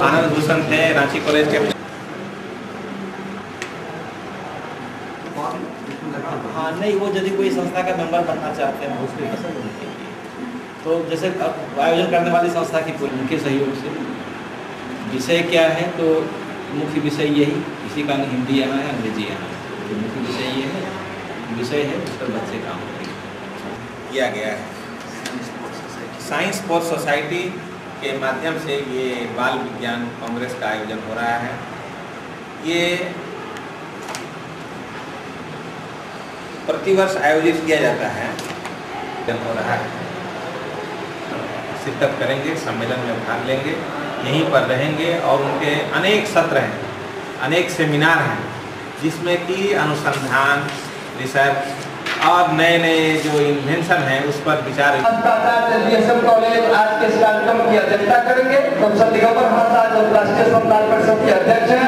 आनंद भूषण थे रांची कॉलेज के। हाँ नहीं, वो यदि कोई संस्था का मेंबर बनना चाहते हैं उसके तो जैसे आयोजन करने वाली संस्था की उनके सहयोग से विषय क्या है, तो मुख्य विषय यही, किसी का हिंदी यहाँ है अंग्रेजी यहाँ है, तो मुख्य विषय ये है, विषय है उस पर बच्चे काम किया गया है। साइंस फॉर सोसाइटी के माध्यम से ये बाल विज्ञान कांग्रेस का आयोजन हो रहा है। ये प्रतिवर्ष आयोजित किया जाता है, हो रहा है। शिरकत करेंगे, सम्मेलन में भाग लेंगे, यहीं पर रहेंगे और उनके अनेक सत्र हैं, अनेक सेमिनार हैं, जिसमें कि अनुसंधान, रिसर्च और नए नए जो इन्वेंशन हैं उस पर विचार। कॉलेज आज के इस कार्यक्रम की अध्यक्षता करेंगे प्रोफेसर दिगंबर महाराज, जो राष्ट्रीय संस्थान परिषद के अध्यक्ष हैं।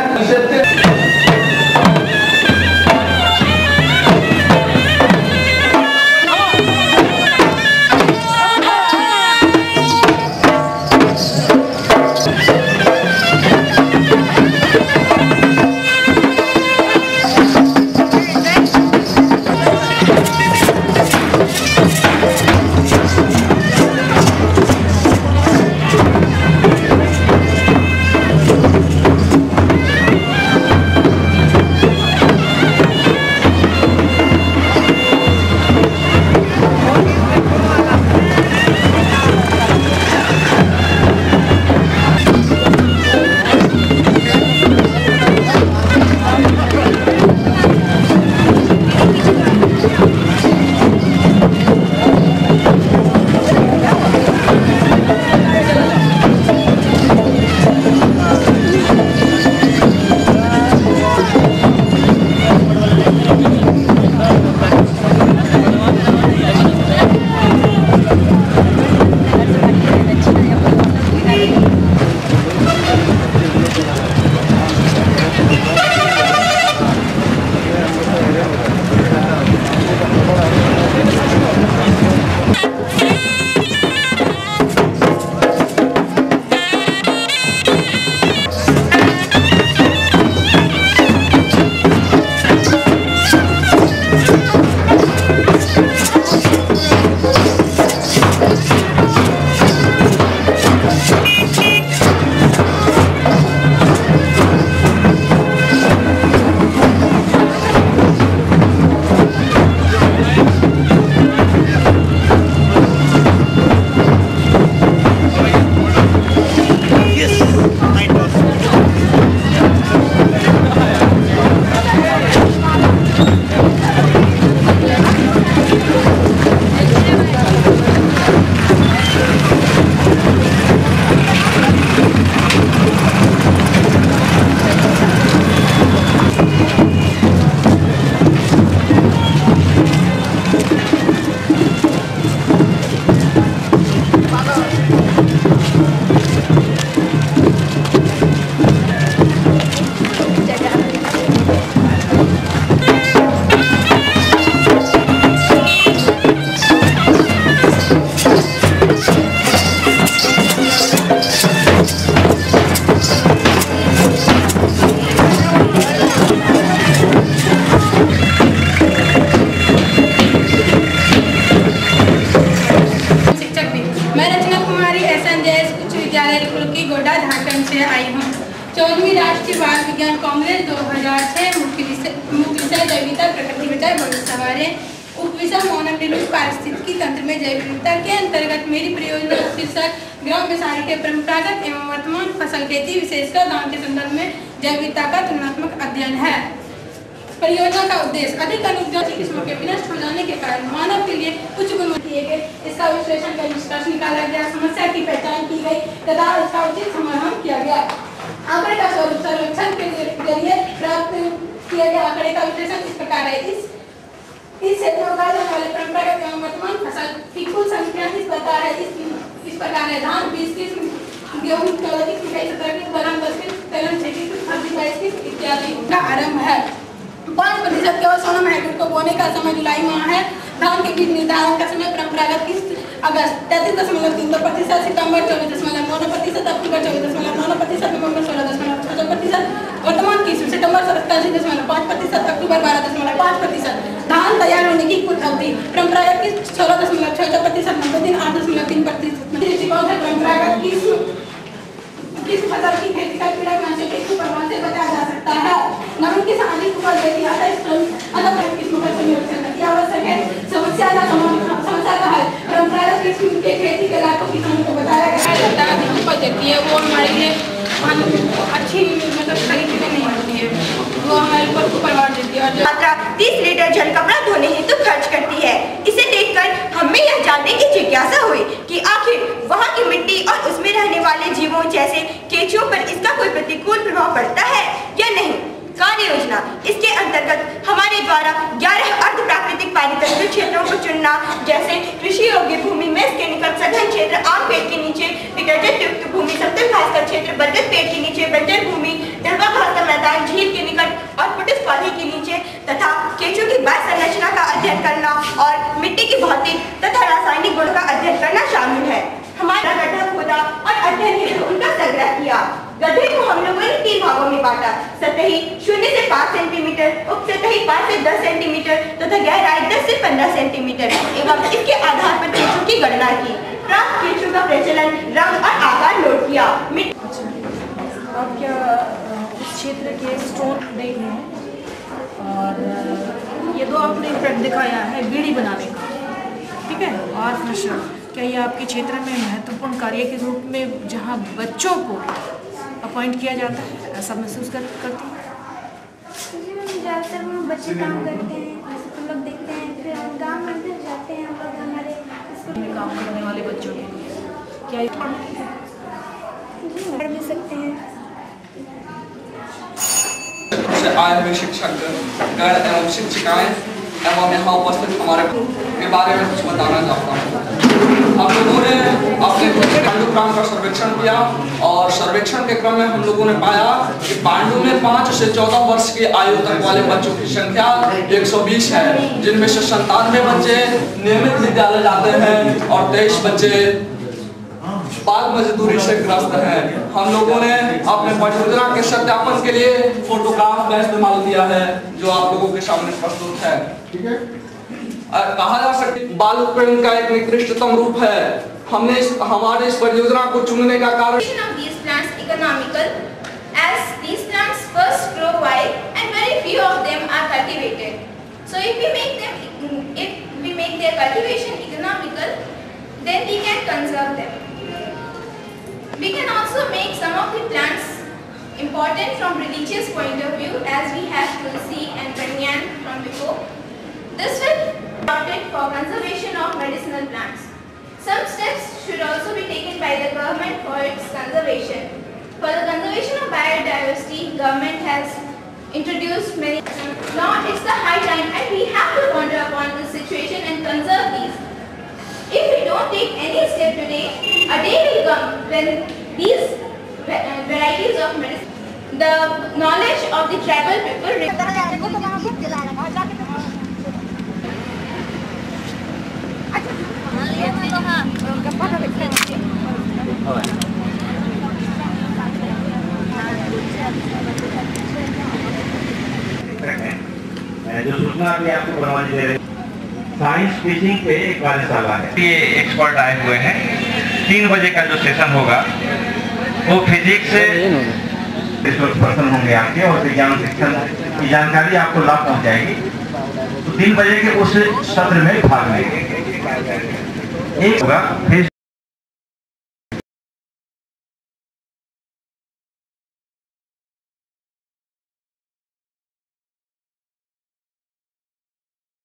कांग्रेस 2006 मुख्य विषय जैव विविधता प्रकृति बचाए भविष्य सवारे उप विषय मोनोक्लिनिक पारिस्थितिकी तंत्र में जैव विविधता के अंतर्गत मेरी परियोजना शीर्षक ग्राम विषारी के परंपरागत एवं वर्तमान फसल खेती विशेषकर धान के संदर्भ में जैव विविधता का तुलनात्मक अध्ययन है। परियोजना का उद्देश्य अधिक अनुपयोगी किस्मों के विनष्ट हो जाने के कारण मानव के लिए उच्च गुणवत्ता किए गए इसका विश्लेषण कर निष्कर्ष निकाला गया, समस्या की पहचान की गई तथा इसका उचित समाधान किया गया। आंकड़े का स्वरूप सर्वेक्षण के जरिए प्राप्त किए गए आंकड़े का विश्लेषण इस प्रकार है। इस क्षेत्र में उगाए जाने वाले परंपरागत एवं वर्तमान फसल की कुल संख्या इस प्रकार है धान 20 किस्म, गेहूं 14 किस्म, कई 17 किस्म, बदाम 10 किस्म, तिलहन 6 किस्म, हल्दी 22 किस्म इत्यादि का आरंभ है। 5% केवल सोनम हाइब्रिड को बोने का समय जुलाई माह है। धान के बीज निर्धारण का समय परंपरागत किस्त अगस्त 33.32%, सितंबर 24.9%, अक्टूबर 24.9%, नवंबर 16.6%, वर्तमान किस्म सितंबर 87.5%, अक्टूबर 12.5%। धान तैयार होने की कुल अवधि परंपरागत किस्त 16.66%, 90 दिन 8.3%। परंपरागत किस फसल की खेती का कीटनाशक के प्रभाव से बचाया जा सकता है। नवीन किसान अधिक उपज देती है, अलग अलग किस्मों का संयोजन करना आवश्यक है। समस्या का हल परंपरागत किस्म के खेती के लाखों किसानों को बताया गया है। अधिक उपज देती है वो हमारे लिए अच्छी खरीद में नहीं होती है, वो हमारे ऊपर प्रभाव देती है। मात्रा 30 लीटर जल कपड़ा धोने हेतु खर्च करती है। इसे देखकर हमें यह जानने की जिज्ञासा हुई कि आखिर वहाँ की मिट्टी और उसमें रहने वाले जीवों जैसे केंचुओं पर इसका कोई प्रतिकूल प्रभाव पड़ता है या नहीं। कार्य योजना इसके अंतर्गत हमारे द्वारा 11 अर्ध प्राकृतिक पारितंत्र क्षेत्रों को चुनना, जैसे कृषि योग्य भूमि, मेष के निकट सघन क्षेत्र, आम पेड़ के नीचे डिटर्जेंट युक्त भूमि, समतल घास का क्षेत्र, बरगद पेड़ के नीचे बंजर भूमि, डलवा घास का मैदान, झील के निकट और पुटिस पौधे के नीचे तथा केंचुओं की बाह्य संरचना का अध्ययन करना और मिट्टी की भौतिक तथा रासायनिक गुणों का अध्ययन करना शामिल है। हमारा गड्ढा खोदा और अध्ययन हेतु उनका संग्रह किया। गड्ढे को हम लोगों ने 3 भागों में बांटा, सतही 0 से 5 सेंटीमीटर, उपसतही 5 से 10 सेंटीमीटर तथा गहराई 10 से 15 सेंटीमीटर एवं इसके आधार पर केंचुओं की गणना की। प्राप्त केंचुओं का प्रचलन, रंग और आकार नोट किया। आप क्या उस क्षेत्र के स्टोन देख रहे हैं और ये 2 आपने इफेक्ट दिखाया है बीड़ी बनाने का, ठीक है। और फिर क्या ये आपके क्षेत्र में महत्वपूर्ण कार्य के रूप में जहाँ बच्चों को अपॉइंट किया जाता है, ऐसा महसूस करती हैं? ज़्यादातर हम बच्चे काम करते हैं, हम लोग देखते हैं, फिर हम गाँव में फिर जाते हैं, हम लोग हमारे स्कूल में काम करने वाले बच्चों के लिए क्या ये पढ़ भी सकते हैं। आए हुए शिक्षक गण एवं शिक्षिकाएं एवं यहाँ उपस्थित हमारे के बारे में कुछ बताना चाहता हूँ। हम लोगों ने अपने पांडुग्राम का सर्वेक्षण किया और सर्वेक्षण के क्रम में हम लोगों ने पाया कि पांडु में 5 से 14 वर्ष की आयु तक वाले बच्चों की संख्या 120 है, जिनमें से 97 बच्चे नियमित विद्यालय जाते हैं और 23 बच्चे बाल मजदूरी से ग्रस्त हैं। हम लोगों ने अपने परियोजना के सत्यापन के लिए फोटोग्राफ का इस्तेमाल किया है, जो आप लोगों के सामने प्रस्तुत है। ठीक है, कहा जा सकता है बाल उत्पीड़न का एक निकृष्टतम रूप है। हमने हमारे इस परियोजना को चुनने का कारण economical as these plants first grow wild and very few of them are cultivated. So if we make their cultivation economical, then we can conserve them. We can also make some of the plants important from religious point of view, as we have tulsi and banyan from before. This will be adopted for conservation of medicinal plants. Some steps should also be taken by the government for its conservation. For the conservation of biodiversity, government has introduced many. Now it's the high time and we have to ponder upon this situation and conserve these. If we don't take any step today, a day will come when these varieties of medicine, the knowledge of the tribal people. जो सूचना अभी आपको बनवाने दे रहे science teaching पे एक कार्यशाला है। ये एक्सपर्ट आए हुए हैं। 3 बजे का जो सेशन होगा वो फिजिक्स पर्सन होंगे आपके और विज्ञान शिक्षण की जानकारी आपको लाभ पहुंचाएगी। तो 3 बजे के उस सत्र में भाग लेंगे। एक होगा